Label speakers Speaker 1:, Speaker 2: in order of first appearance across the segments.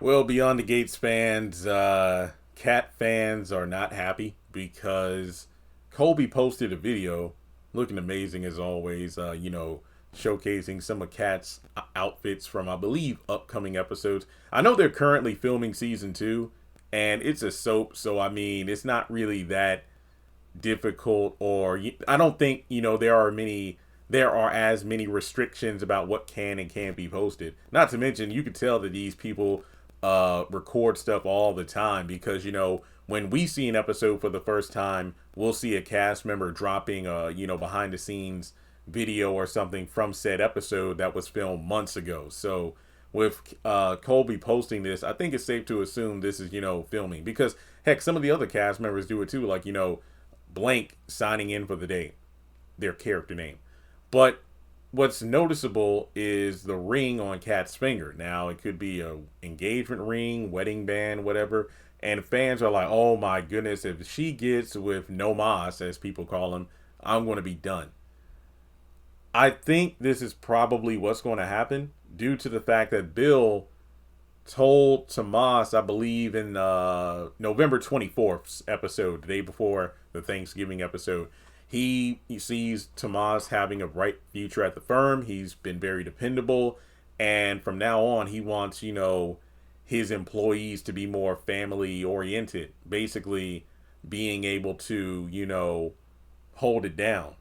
Speaker 1: Well, Beyond the Gates fans, Cat fans are not happy because Colby posted a video looking amazing as always, showcasing some of Cat's outfits from, I believe, upcoming episodes. I know they're currently filming season two, and it's a soap, so I mean, it's not really that difficult, or I don't think, there are as many restrictions about what can and can't be posted. Not to mention, you could tell that these people record stuff all the time because when we see an episode for the first time, we'll see a cast member dropping a behind the scenes video or something from said episode that was filmed months ago. So with Colby posting this, I think it's safe to assume this is filming, because heck, some of the other cast members do it too, like blank signing in for the day, their character name. But what's noticeable is the ring on Kat's finger. Now, it could be a engagement ring, wedding band, whatever. And fans are like, oh my goodness, if she gets with no mas, as people call him, I'm going to be done. I think this is probably what's going to happen due to the fact that Bill told Tomas, I believe in November 24th episode, the day before the Thanksgiving episode, he sees Tomas having a bright future at the firm. He's been very dependable. And from now on, he wants, his employees to be more family oriented. Basically, being able to, hold it down.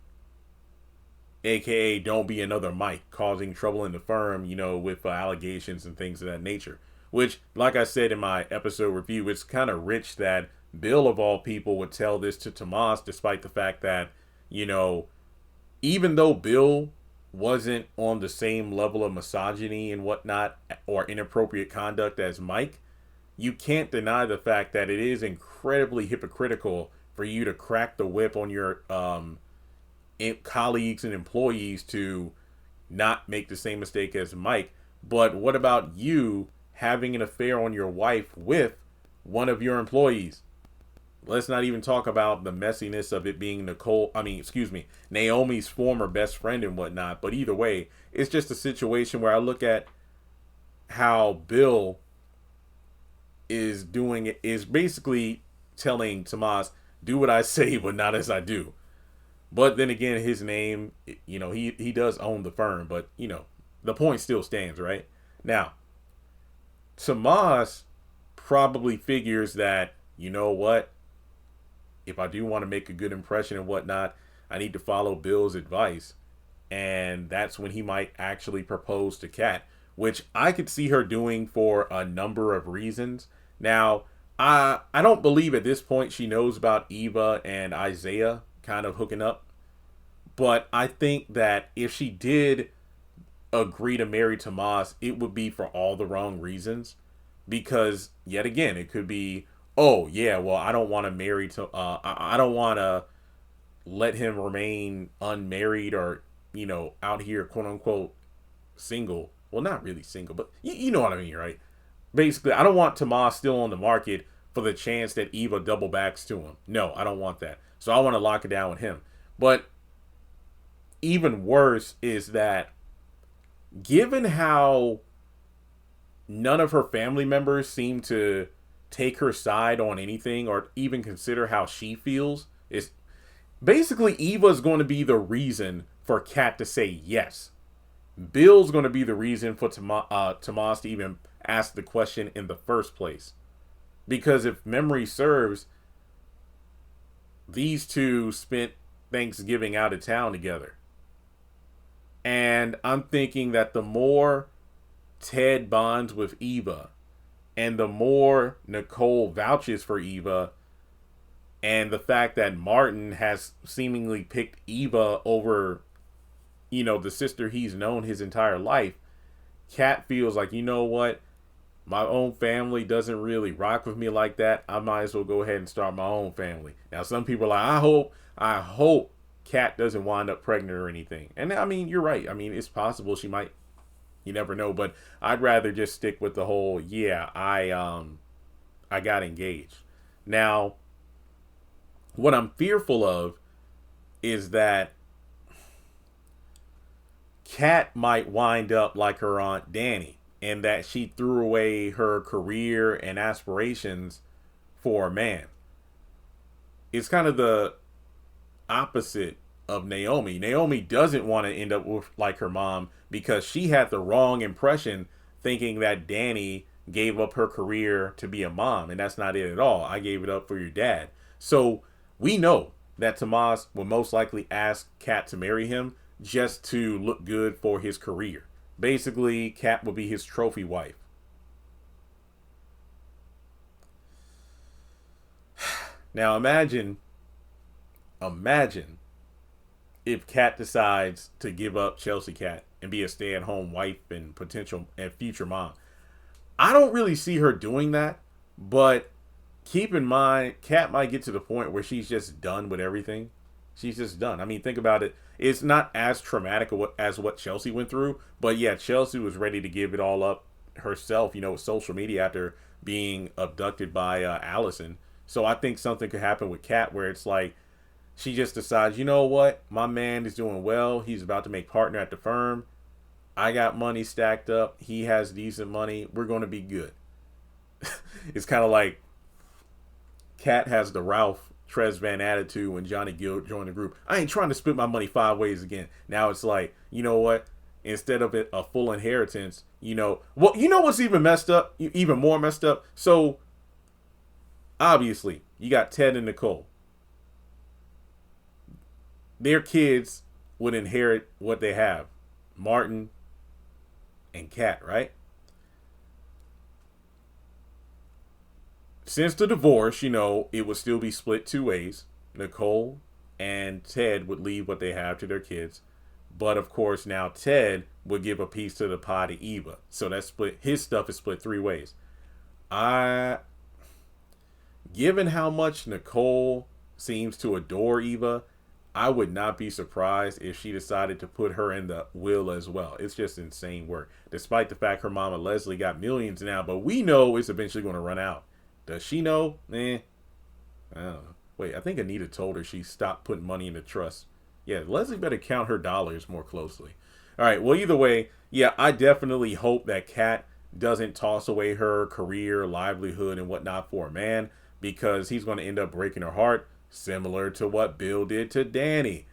Speaker 1: AKA, don't be another Mike causing trouble in the firm, with allegations and things of that nature. Which, like I said in my episode review, it's kind of rich that Bill, of all people, would tell this to Tomas, despite the fact that, even though Bill wasn't on the same level of misogyny and whatnot, or inappropriate conduct as Mike, you can't deny the fact that it is incredibly hypocritical for you to crack the whip on your colleagues and employees to not make the same mistake as Mike. But what about you having an affair on your wife with one of your employees? Let's not even talk about the messiness of it being Naomi's former best friend and whatnot. But either way, it's just a situation where I look at how Bill is doing it, is basically telling Tomas, do what I say, but not as I do. But then again, his name, he does own the firm, but, the point still stands, right? Now, Tomas probably figures that, you know what? If I do want to make a good impression and whatnot, I need to follow Bill's advice. And that's when he might actually propose to Kat, which I could see her doing for a number of reasons. Now, I don't believe at this point she knows about Eva and Isaiah kind of hooking up. But I think that if she did agree to marry Tomas, it would be for all the wrong reasons. Because, yet again, it could be, oh, yeah, well, I don't want to marry to, I don't want to let him remain unmarried or, out here, quote unquote, single. Well, not really single, but you know what I mean, right? Basically, I don't want Tomas still on the market for the chance that Eva double backs to him. No, I don't want that. So I want to lock it down with him. But even worse is that, given how none of her family members seem to take her side on anything or even consider how she feels, is basically Eva's going to be the reason for Kat to say yes. Bill's going to be the reason for Tomas to even ask the question in the first place. Because if memory serves, these two spent Thanksgiving out of town together. And I'm thinking that the more Ted bonds with Eva, and the more Nicole vouches for Eva, and the fact that Martin has seemingly picked Eva over, the sister he's known his entire life, Kat feels like, you know what? My own family doesn't really rock with me like that. I might as well go ahead and start my own family. Now, some people are like, I hope Kat doesn't wind up pregnant or anything. And I mean, you're right. I mean, it's possible she might. You never know. But I'd rather just stick with the whole, I got engaged. Now, what I'm fearful of is that Kat might wind up like her Aunt Danny, and that she threw away her career and aspirations for a man. It's kind of the opposite of Naomi. Naomi doesn't want to end up with like her mom because she had the wrong impression thinking that Danny gave up her career to be a mom, and that's not it at all. I gave it up for your dad. So we know that Tomas will most likely ask Kat to marry him just to look good for his career. Basically, Kat will be his trophy wife. Now imagine if Kat decides to give up Chelsea Cat and be a stay-at-home wife and potential and future mom. I don't really see her doing that, but keep in mind, Kat might get to the point where she's just done with everything. She's just done. I mean, think about it. It's not as traumatic as what Chelsea went through, but yeah, Chelsea was ready to give it all up herself, with social media after being abducted by Allison. So I think something could happen with Kat where it's like she just decides, you know what, my man is doing well. He's about to make partner at the firm. I got money stacked up. He has decent money. We're going to be good. It's kind of like Kat has the Ralph Tresvant attitude when Johnny Gill joined the group. I ain't trying to split my money 5 ways again. Now it's like, you know what? Instead of a full inheritance, what's even messed up, even more messed up? So obviously, you got Ted and Nicole. Their kids would inherit what they have. Martin and Kat, right? Since the divorce, it would still be split 2 ways. Nicole and Ted would leave what they have to their kids. But of course, now Ted would give a piece to the pie to Eva. So that's split. His stuff is split 3 ways. Given how much Nicole seems to adore Eva, I would not be surprised if she decided to put her in the will as well. It's just insane work. Despite the fact her mama Leslie got millions now, but we know it's eventually going to run out. Does she know? I don't know. Wait, I think Anita told her she stopped putting money in the trust. Yeah, Leslie better count her dollars more closely. All right, well, either way, yeah, I definitely hope that Kat doesn't toss away her career, livelihood, and whatnot for a man, because he's going to end up breaking her heart, similar to what Bill did to Danny.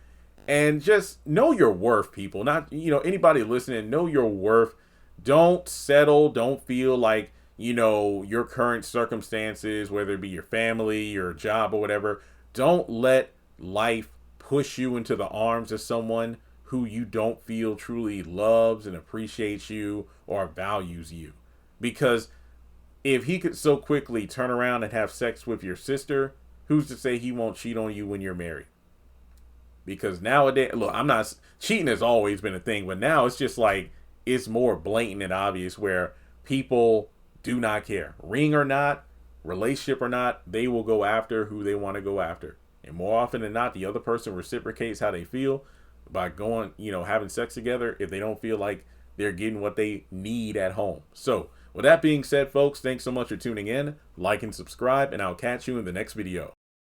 Speaker 1: And just know your worth, people. Not, anybody listening, know your worth. Don't settle. Don't feel like, your current circumstances, whether it be your family, your job, or whatever. Don't let life push you into the arms of someone who you don't feel truly loves and appreciates you or values you. Because if he could so quickly turn around and have sex with your sister, who's to say he won't cheat on you when you're married? Because nowadays, look, cheating has always been a thing, but now it's just like, it's more blatant and obvious where people do not care. Ring or not, relationship or not, they will go after who they want to go after. And more often than not, the other person reciprocates how they feel by going, having sex together if they don't feel like they're getting what they need at home. So, with that being said, folks, thanks so much for tuning in. Like and subscribe, and I'll catch you in the next video.